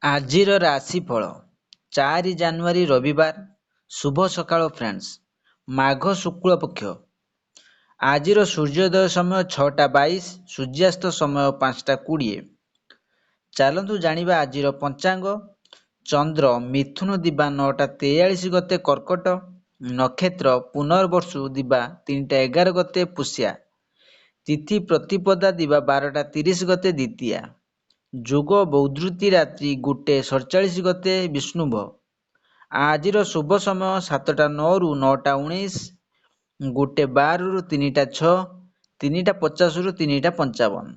ଆଜିର ରାଶିଫଳ 4 ଜାନୁଆରୀ ରବିବାର। ଶୁଭ ସକାଳ ଫ୍ରେଣ୍ଡସ୍। ମାଘ ଶୁକ୍ଳ ପକ୍ଷ। ଆଜିର ସୂର୍ଯ୍ୟୋଦୟ ସମୟ 6ଟା 22, ସୂର୍ଯ୍ୟାସ୍ତ ସମୟ 5ଟା 20। ଚାଲନ୍ତୁ ଜାଣିବା ଆଜିର ପଞ୍ଚାଙ୍ଗ। ଚନ୍ଦ୍ର ମିଥୁନ ଦିବା 9ଟା 43 ଗତେ କର୍କଟ, ନକ୍ଷତ୍ର ପୁନର୍ବସୁ ଦିବା 3ଟା 11 ଗତେ ପୁଷ୍ୟା, ତିଥି ପ୍ରତିପଦା ଦିବା 12ଟା 30 ଗତେ ଦ୍ୱିତୀୟା, ଯୋଗ ବୌଦ୍ଧୃତି ରାତ୍ରି 1:47 ଗତେ ବିଷ୍ଣୁଭ। ଆଜିର ଶୁଭ ସମୟ 7ଟା 9 ରୁ 9ଟା 19, 1:12 ରୁ 3ଟା 6, 3ଟା 50 ରୁ 3ଟା 55,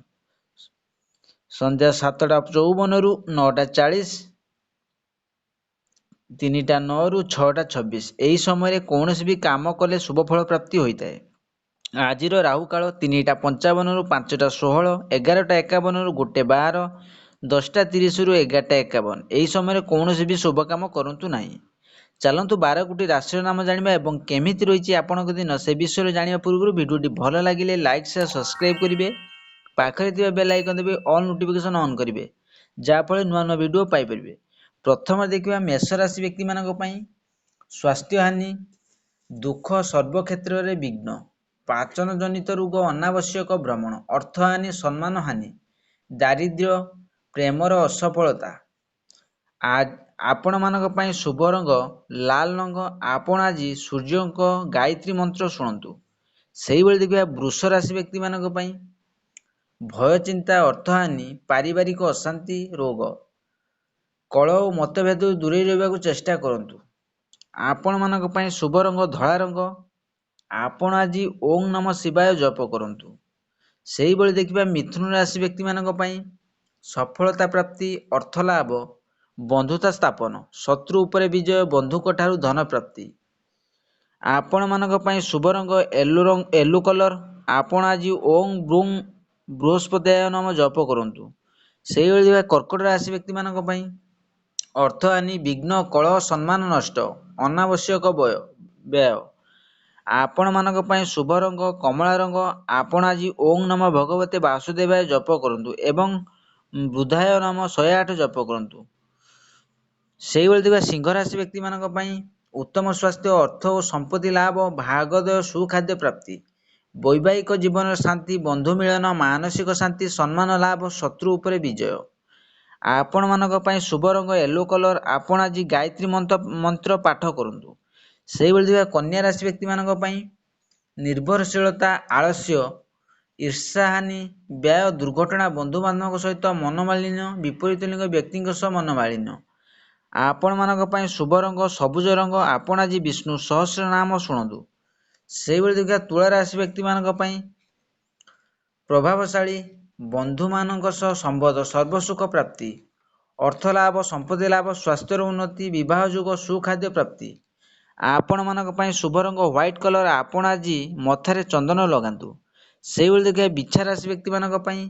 ସନ୍ଧ୍ୟା 7ଟା 54 ରୁ 9ଟା 40, 3ଟା 9 ରୁ 6ଟା 26। ଏହି ସମୟରେ କୌଣସି ବି କାମ କଲେ ଶୁଭ ଫଳ ପ୍ରାପ୍ତି ହୋଇଥାଏ। ଆଜିର ରାହୁକାଳ 3ଟା 55 ରୁ 5ଟା 16, 11ଟା 51 ରୁ 1:12, 10ଟା 30 ରୁ 11ଟା 51। ଏହି ସମୟରେ କୌଣସି ବି ଶୁଭ କାମ କରନ୍ତୁ ନାହିଁ। ଚାଲନ୍ତୁ 12ଗୋଟି ରାଶିର ନାମ ଜାଣିବା ଏବଂ କେମିତି ରହିଛି ଆପଣଙ୍କ ଦିନ ସେ ବିଷୟରେ ଜାଣିବା ପୂର୍ବରୁ ଭିଡ଼ିଓଟି ଭଲ ଲାଗିଲେ ଲାଇକ୍ ସେୟାର ସବସ୍କ୍ରାଇବ୍ କରିବେ। ପାଖରେ ଥିବା ବେଲ୍ ଆଇକନ୍ ଦେବେ, ଅଲ୍ ନୋଟିଫିକେସନ୍ ଅନ୍ କରିବେ, ଯାହାଫଳରେ ନୂଆ ନୂଆ ଭିଡ଼ିଓ ପାଇପାରିବେ। ପ୍ରଥମେ ଦେଖିବା ମେଷ ରାଶି ବ୍ୟକ୍ତିମାନଙ୍କ ପାଇଁ। ସ୍ୱାସ୍ଥ୍ୟ ହାନି, ଦୁଃଖ, ସର୍ବକ୍ଷେତ୍ରରେ ବିଘ୍ନ, ପାଚନ ଜନିତ ରୋଗ, ଅନାବଶ୍ୟକ ଭ୍ରମଣ, ଅର୍ଥହାନି, ସମ୍ମାନ ହାନି, ଦାରିଦ୍ର୍ୟ, ପ୍ରେମର ଅସଫଳତା। ଆପଣମାନଙ୍କ ପାଇଁ ଶୁଭ ରଙ୍ଗ ଲାଲ ରଙ୍ଗ। ଆପଣ ଆଜି ସୂର୍ଯ୍ୟଙ୍କ ଗାୟତ୍ରୀ ମନ୍ତ୍ର ଶୁଣନ୍ତୁ। ସେହିଭଳି ଦେଖିବା ବୃଷ ରାଶି ବ୍ୟକ୍ତିମାନଙ୍କ ପାଇଁ। ଭୟ, ଚିନ୍ତା, ଅର୍ଥହାନି, ପାରିବାରିକ ଅଶାନ୍ତି, ରୋଗ, କଳହ ଓ ମତଭେଦରୁ ଦୂରେଇ ରହିବାକୁ ଚେଷ୍ଟା କରନ୍ତୁ। ଆପଣମାନଙ୍କ ପାଇଁ ଶୁଭ ରଙ୍ଗ ଧଳା ରଙ୍ଗ। ଆପଣ ଆଜି ଓಂ ନମଃ ଶିବାୟ ଜପ କରନ୍ତୁ। ସେହିଭଳି ଦେଖିବା ମିଥୁନ ରାଶି ବ୍ୟକ୍ତିମାନଙ୍କ ପାଇଁ। ସଫଳତା ପ୍ରାପ୍ତି, ଅର୍ଥ ଲାଭ, ବନ୍ଧୁତା ସ୍ଥାପନ, ଶତ୍ରୁ ଉପରେ ବିଜୟ, ବନ୍ଧୁଙ୍କ ଠାରୁ ଧନ ପ୍ରାପ୍ତି। ଆପଣମାନଙ୍କ ପାଇଁ ଶୁଭ ରଙ୍ଗ ୟେଲୋ କଲର। ଆପଣ ଆଜି ଓଂ ବ୍ରୁଂ ବୃହସ୍ପତ୍ୟାୟ ନମଃ ଜପ କରନ୍ତୁ। ସେହିଭଳି ଦେଖିବା କର୍କଟ ରାଶି ବ୍ୟକ୍ତିମାନଙ୍କ ପାଇଁ। ଅର୍ଥହାନି, ବିଘ୍ନ, କଳହ, ସମ୍ମାନ ନଷ୍ଟ, ଅନାବଶ୍ୟକ ବ୍ୟୟ। ଆପଣମାନଙ୍କ ପାଇଁ ଶୁଭ ରଙ୍ଗ କମଳା ରଙ୍ଗ। ଆପଣ ଆଜି ଓଂ ନମଃ ଭଗବତେ ବାସୁଦେବାୟ ଜପ କରନ୍ତୁ ଏବଂ ବୃଦ୍ଧାୟ ନମଃ 108 ଜପ କରନ୍ତୁ। ସେହିଭଳି ଥିବା ସିଂହ ରାଶି ବ୍ୟକ୍ତିମାନଙ୍କ ପାଇଁ। ଉତ୍ତମ ସ୍ୱାସ୍ଥ୍ୟ, ଅର୍ଥ ଓ ସମ୍ପତ୍ତି ଲାଭ, ଭାଗଦେୟ, ସୁଖାଦ୍ୟ ପ୍ରାପ୍ତି, ବୈବାହିକ ଜୀବନରେ ଶାନ୍ତି, ବନ୍ଧୁ ମିଳନ, ମାନସିକ ଶାନ୍ତି, ସମ୍ମାନ ଲାଭ, ଶତ୍ରୁ ଉପରେ ବିଜୟ। ଆପଣମାନଙ୍କ ପାଇଁ ଶୁଭ ରଙ୍ଗ ୟେଲୋ କଲର। ଆପଣ ଆଜି ଗାୟତ୍ରୀ ମନ୍ତ୍ର ପାଠ କରନ୍ତୁ। ସେହିଭଳି ଥିବା କନ୍ୟା ରାଶି ବ୍ୟକ୍ତିମାନଙ୍କ ପାଇଁ। ନିର୍ଭରଶୀଳତା, ଆଳସ୍ୟ, ଈର୍ଷାହାନି, ବ୍ୟୟ, ଦୁର୍ଘଟଣା, ବନ୍ଧୁବାନ୍ଧବଙ୍କ ସହିତ ମନୋମାଳିନ୍ୟ, ବିପରୀତ ଲିଙ୍ଗ ବ୍ୟକ୍ତିଙ୍କ ସହ ମନୋମାଳିନ୍ୟ। ଆପଣମାନଙ୍କ ପାଇଁ ଶୁଭ ରଙ୍ଗ ସବୁଜ ରଙ୍ଗ। ଆପଣ ଆଜି ବିଷ୍ଣୁ ସହସ୍ର ନାମ ଶୁଣନ୍ତୁ। ସେହିଭଳି ଦେଖିବା ତୁଳା ରାଶି ବ୍ୟକ୍ତିମାନଙ୍କ ପାଇଁ। ପ୍ରଭାବଶାଳୀ, ବନ୍ଧୁମାନଙ୍କ ସହ ସମ୍ବନ୍ଧ, ସର୍ବସୁଖ ପ୍ରାପ୍ତି, ଅର୍ଥ ଲାଭ, ସମ୍ପତ୍ତି ଲାଭ, ସ୍ୱାସ୍ଥ୍ୟର ଉନ୍ନତି, ବିବାହ ଯୋଗ, ସୁଖାଦ୍ୟ ପ୍ରାପ୍ତି। ଆପଣମାନଙ୍କ ପାଇଁ ଶୁଭ ରଙ୍ଗ ହ୍ୱାଇଟ୍ କଲର। ଆପଣ ଆଜି ମଥାରେ ଚନ୍ଦନ ଲଗାନ୍ତୁ। ସେହିଭଳି ଦେଖିବା ବିଛା ରାଶି ବ୍ୟକ୍ତିମାନଙ୍କ ପାଇଁ।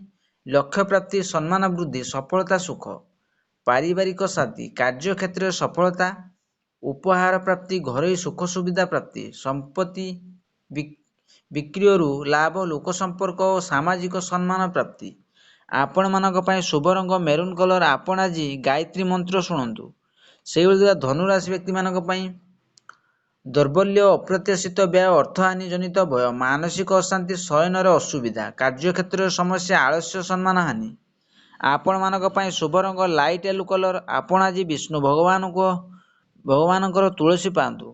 ଲକ୍ଷ୍ୟ ପ୍ରାପ୍ତି, ସମ୍ମାନ ବୃଦ୍ଧି, ସଫଳତା, ସୁଖ, ପାରିବାରିକ ଶାନ୍ତି, କାର୍ଯ୍ୟକ୍ଷେତ୍ରରେ ସଫଳତା, ଉପହାର ପ୍ରାପ୍ତି, ଘରୋଇ ସୁଖ ସୁବିଧା ପ୍ରାପ୍ତି, ସମ୍ପତ୍ତି ବିକ୍ରୟରୁ ଲାଭ, ଲୋକ ସମ୍ପର୍କ ଓ ସାମାଜିକ ସମ୍ମାନ ପ୍ରାପ୍ତି। ଆପଣମାନଙ୍କ ପାଇଁ ଶୁଭ ରଙ୍ଗ ମେରୁନ୍ କଲର। ଆପଣ ଆଜି ଗାୟତ୍ରୀ ମନ୍ତ୍ର ଶୁଣନ୍ତୁ। ସେହିଭଳି ଥିବା ଧନୁରାଶି ବ୍ୟକ୍ତିମାନଙ୍କ ପାଇଁ। ଦୌର୍ବଲ୍ୟ, ଅପ୍ରତ୍ୟାଶିତ ବ୍ୟୟ, ଅର୍ଥହାନି ଜନିତ ଭୟ, ମାନସିକ ଅଶାନ୍ତି, ଶୟନରେ ଅସୁବିଧା, କାର୍ଯ୍ୟକ୍ଷେତ୍ରରେ ସମସ୍ୟା, ଆଳସ୍ୟ, ସମ୍ମାନ ହାନି। ଆପଣମାନଙ୍କ ପାଇଁ ଶୁଭ ରଙ୍ଗ ଲାଇଟ୍ ୟେଲୋ କଲର। ଆପଣ ଆଜି ବିଷ୍ଣୁ ଭଗବାନଙ୍କର ତୁଳସୀ ପାଆନ୍ତୁ।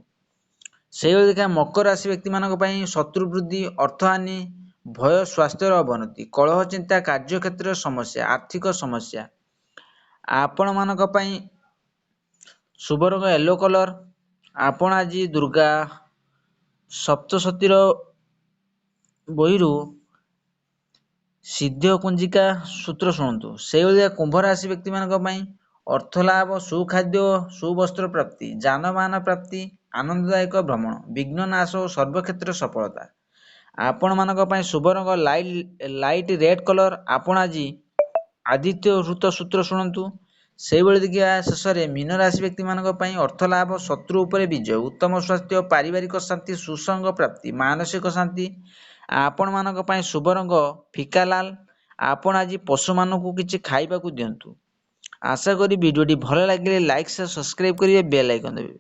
ସେହିଭଳି ଦେଖିବା ମକର ରାଶି ବ୍ୟକ୍ତିମାନଙ୍କ ପାଇଁ। ଶତ୍ରୁ ବୃଦ୍ଧି, ଅର୍ଥହାନି, ଭୟ, ସ୍ୱାସ୍ଥ୍ୟର ଅବନତି, କଳହ, ଚିନ୍ତା, କାର୍ଯ୍ୟକ୍ଷେତ୍ରରେ ସମସ୍ୟା, ଆର୍ଥିକ ସମସ୍ୟା। ଆପଣମାନଙ୍କ ପାଇଁ ଶୁଭ ରଙ୍ଗ ୟେଲୋ କଲର। ଆପଣ ଆଜି ଦୁର୍ଗା ସପ୍ତଶତୀର ବହିରୁ ସିଦ୍ଧ କୁଞ୍ଜିକା ସୂତ୍ର ଶୁଣନ୍ତୁ। ସେହିଭଳି କୁମ୍ଭ ରାଶି ବ୍ୟକ୍ତିମାନଙ୍କ ପାଇଁ। ଅର୍ଥ ଲାଭ, ସୁଖାଦ୍ୟ, ସୁବସ୍ତ୍ର ପ୍ରାପ୍ତି, ଯାନବାହନ ପ୍ରାପ୍ତି, ଆନନ୍ଦଦାୟକ ଭ୍ରମଣ, ବିଘ୍ନ ନାଶ ଓ ସର୍ବକ୍ଷେତ୍ର ସଫଳତା। ଆପଣମାନଙ୍କ ପାଇଁ ଶୁଭ ରଙ୍ଗ ଲାଇଟ୍ ରେଡ୍ କଲର। ଆପଣ ଆଜି ଆଦିତ୍ୟ ହୃତ ସୂତ୍ର ଶୁଣନ୍ତୁ। ସେହିଭଳି ଦେଖିବା ଶେଷରେ ମୀନ ରାଶି ବ୍ୟକ୍ତିମାନଙ୍କ ପାଇଁ। ଅର୍ଥ ଲାଭ, ଶତ୍ରୁ ଉପରେ ବିଜୟ, ଉତ୍ତମ ସ୍ୱାସ୍ଥ୍ୟ, ପାରିବାରିକ ଶାନ୍ତି, ସୁସଙ୍ଗ ପ୍ରାପ୍ତି, ମାନସିକ ଶାନ୍ତି। ଆପଣମାନଙ୍କ ପାଇଁ ଶୁଭ ରଙ୍ଗ ଫିକା ଲାଲ। ଆପଣ ଆଜି ପଶୁମାନଙ୍କୁ କିଛି ଖାଇବାକୁ ଦିଅନ୍ତୁ। ଆଶା କରି ଭିଡ଼ିଓଟି ଭଲ ଲାଗିଲେ ଲାଇକ୍ ସେୟାର ସବସ୍କ୍ରାଇବ୍ କରିବେ, ବେଲ୍ ଆଇକନ୍ ଦେବେ।